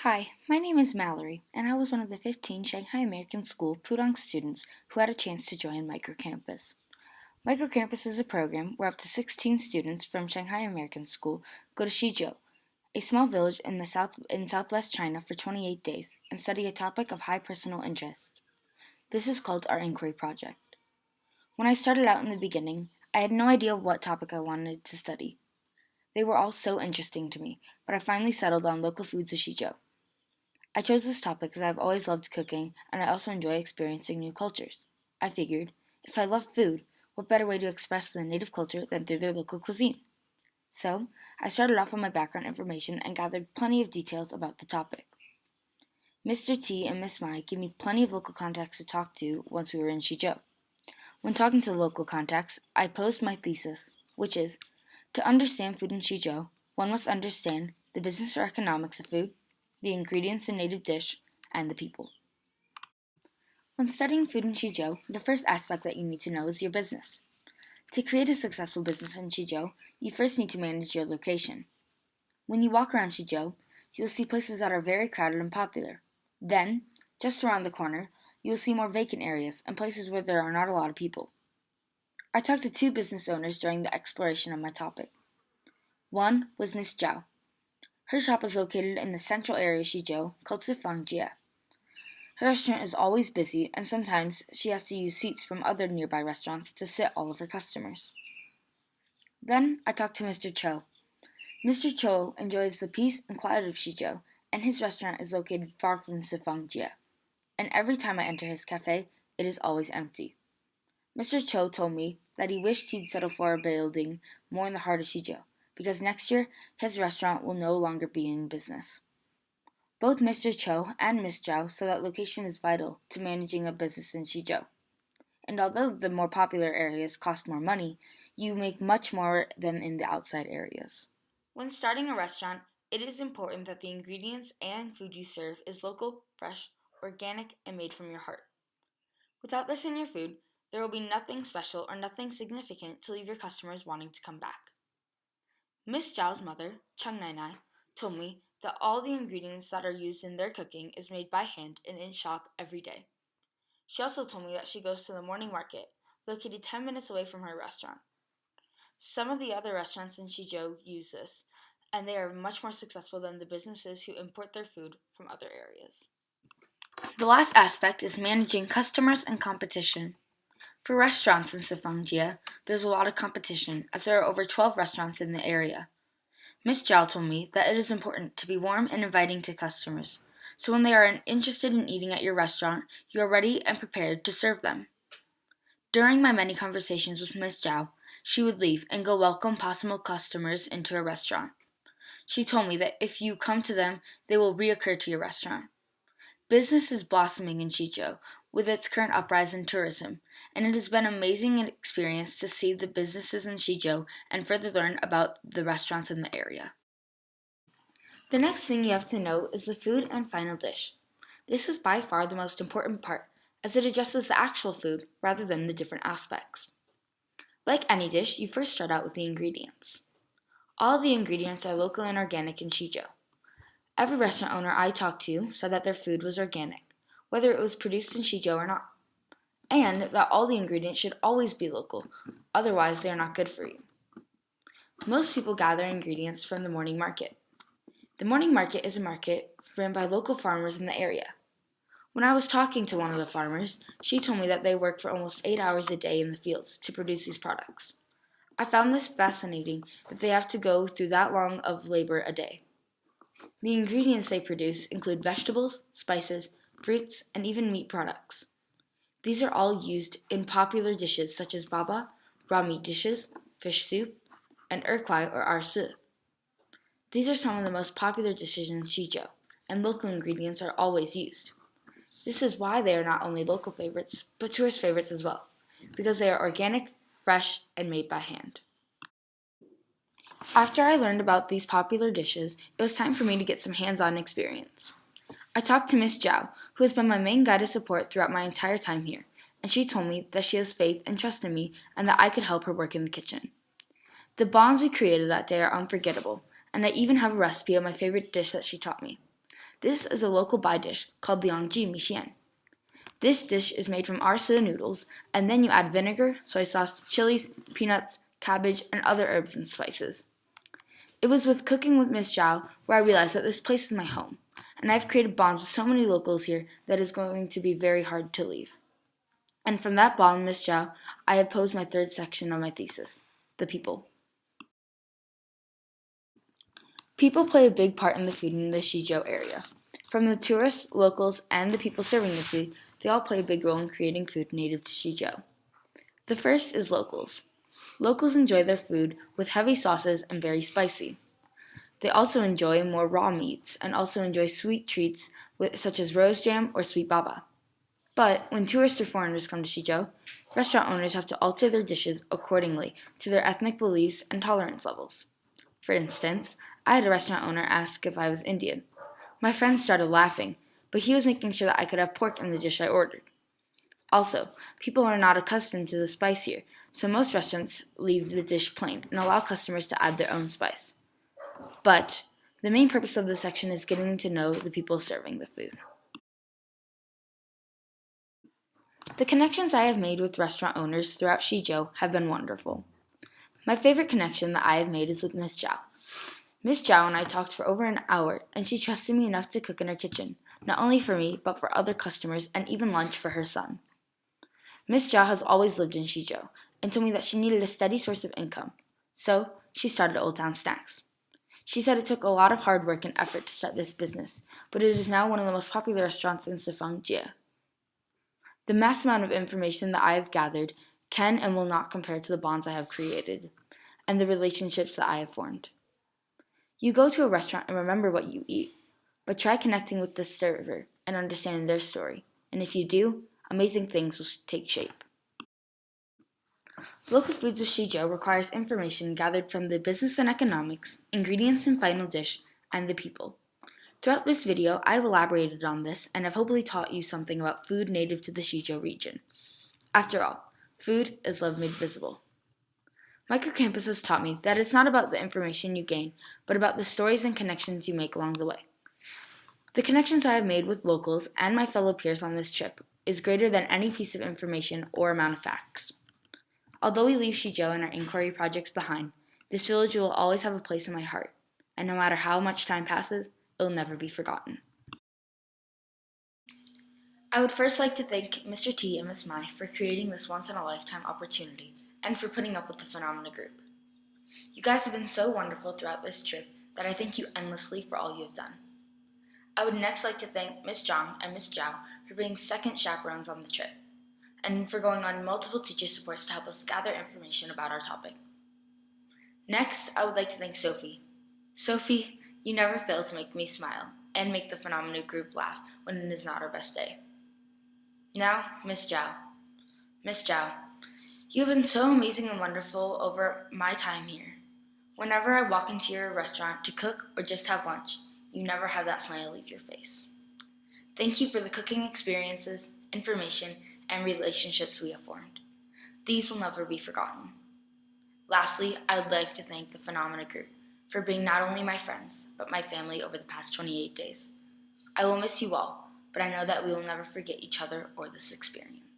Hi, my name is Mallory, and I was one of the 15 Shanghai American School Pudong students who had a chance to join Microcampus. Microcampus is a program where up to 16 students from Shanghai American School go to Xizhou, a small village in southwest China for 28 days and study a topic of high personal interest. This is called our inquiry project. When I started out in the beginning, I had no idea what topic I wanted to study. They were all so interesting to me, but I finally settled on local foods of Xizhou. I chose this topic because I've always loved cooking and I also enjoy experiencing new cultures. I figured, if I love food, what better way to express the native culture than through their local cuisine? So, I started off with my background information and gathered plenty of details about the topic. Mr. T and Miss Mai gave me plenty of local contacts to talk to once we were in Xizhou. When talking to the local contacts, I posed my thesis, which is, to understand food in Xizhou, one must understand the business or economics of food, the ingredients in native dish, and the people. When studying food in Xizhou, the first aspect that you need to know is your business. To create a successful business in Xizhou, you first need to manage your location. When you walk around Xizhou, you'll see places that are very crowded and popular. Then, just around the corner, you'll see more vacant areas and places where there are not a lot of people. I talked to two business owners during the exploration of my topic. One was Miss Zhao. Her shop is located in the central area of Xizhou called Xizhou. Her restaurant is always busy, and sometimes she has to use seats from other nearby restaurants to sit all of her customers. Then I talked to Mr. Cho. Mr. Cho enjoys the peace and quiet of Xizhou, and his restaurant is located far from Xizhou. And every time I enter his cafe, it is always empty. Mr. Cho told me that he wished he'd settle for a building more in the heart of Xizhou, because next year his restaurant will no longer be in business. Both Mr. Cho and Miss Zhao said that location is vital to managing a business in Xizhou. And although the more popular areas cost more money, you make much more than in the outside areas. When starting a restaurant, it is important that the ingredients and food you serve is local, fresh, organic, and made from your heart. Without this in your food, there will be nothing special or nothing significant to leave your customers wanting to come back. Miss Zhao's mother, Chung Nai Nai, told me that all the ingredients that are used in their cooking is made by hand and in shop every day. She also told me that she goes to the morning market, located 10 minutes away from her restaurant. Some of the other restaurants in Xizhou use this, and they are much more successful than the businesses who import their food from other areas. The last aspect is managing customers and competition. For restaurants in Xizhou, there's a lot of competition as there are over 12 restaurants in the area. Miss Zhao told me that it is important to be warm and inviting to customers, so when they are interested in eating at your restaurant, you are ready and prepared to serve them. During my many conversations with Miss Zhao, she would leave and go welcome possible customers into her restaurant. She told me that if you come to them, they will reoccur to your restaurant. Business is blossoming in Xizhou with its current uprise in tourism, and it has been an amazing experience to see the businesses in Xizhou and further learn about the restaurants in the area. The next thing you have to know is the food and final dish. This is by far the most important part, as it addresses the actual food rather than the different aspects. Like any dish, you first start out with the ingredients. All the ingredients are local and organic in Xizhou. Every restaurant owner I talked to said that their food was organic, whether it was produced in Xizhou or not, and that all the ingredients should always be local, otherwise they are not good for you. Most people gather ingredients from the morning market. The morning market is a market ran by local farmers in the area. When I was talking to one of the farmers, she told me that they work for almost 8 hours a day in the fields to produce these products. I found this fascinating that they have to go through that long of labor a day. The ingredients they produce include vegetables, spices, fruits, and even meat products. These are all used in popular dishes such as baba, raw meat dishes, fish soup, and erkwai or arsi. These are some of the most popular dishes in Xizhou, and local ingredients are always used. This is why they are not only local favorites, but tourist favorites as well, because they are organic, fresh, and made by hand. After I learned about these popular dishes, it was time for me to get some hands-on experience. I talked to Miss Zhao, who has been my main guide of support throughout my entire time here, and she told me that she has faith and trust in me and that I could help her work in the kitchen. The bonds we created that day are unforgettable, and I even have a recipe of my favorite dish that she taught me. This is a local bai dish called liangji mixian. This dish is made from arsa noodles, and then you add vinegar, soy sauce, chilies, peanuts, cabbage, and other herbs and spices. It was with cooking with Miss Zhao where I realized that this place is my home, and I've created bonds with so many locals here that it's going to be very hard to leave. And from that bond, Miss Zhao, I have posed my third section of my thesis, the people. People play a big part in the food in the Xizhou area. From the tourists, locals, and the people serving the food, they all play a big role in creating food native to Xizhou. The first is locals. Locals enjoy their food with heavy sauces and very spicy. They also enjoy more raw meats and also enjoy sweet treats such as rose jam or sweet baba. But when tourists or foreigners come to Xizhou, restaurant owners have to alter their dishes accordingly to their ethnic beliefs and tolerance levels. For instance, I had a restaurant owner ask if I was Indian. My friend started laughing, but he was making sure that I could have pork in the dish I ordered. Also, people are not accustomed to the spice here, so most restaurants leave the dish plain and allow customers to add their own spice. But the main purpose of this section is getting to know the people serving the food. The connections I have made with restaurant owners throughout Xizhou have been wonderful. My favorite connection that I have made is with Miss Zhao. Miss Zhao and I talked for over an hour, and she trusted me enough to cook in her kitchen, not only for me, but for other customers and even lunch for her son. Miss Zhao has always lived in Xizhou and told me that she needed a steady source of income, so she started Old Town Snacks. She said it took a lot of hard work and effort to start this business, but it is now one of the most popular restaurants in Sifang. The mass amount of information that I have gathered can and will not compare to the bonds I have created and the relationships that I have formed. You go to a restaurant and remember what you eat, but try connecting with the server and understanding their story, and if you do, amazing things will take shape. Local Foods of Xizhou requires information gathered from the business and economics, ingredients and final dish, and the people. Throughout this video, I have elaborated on this and have hopefully taught you something about food native to the Xizhou region. After all, food is love made visible. Microcampus has taught me that it's not about the information you gain, but about the stories and connections you make along the way. The connections I have made with locals and my fellow peers on this trip is greater than any piece of information or amount of facts. Although we leave Xizhou and our inquiry projects behind, this village will always have a place in my heart, and no matter how much time passes, it will never be forgotten. I would first like to thank Mr. T and Ms. Mai for creating this once-in-a-lifetime opportunity and for putting up with the Phenomena Group. You guys have been so wonderful throughout this trip that I thank you endlessly for all you have done. I would next like to thank Ms. Zhang and Ms. Zhao for being second chaperones on the trip, and for going on multiple teacher supports to help us gather information about our topic. Next, I would like to thank Sophie. Sophie, you never fail to make me smile and make the Phenomena Group laugh when it is not our best day. Now, Miss Zhao. Miss Zhao, you have been so amazing and wonderful over my time here. Whenever I walk into your restaurant to cook or just have lunch, you never have that smile leave your face. Thank you for the cooking experiences, information, and relationships we have formed. These will never be forgotten. Lastly, I would like to thank the Phenomena Group for being not only my friends, but my family over the past 28 days. I will miss you all, but I know that we will never forget each other or this experience.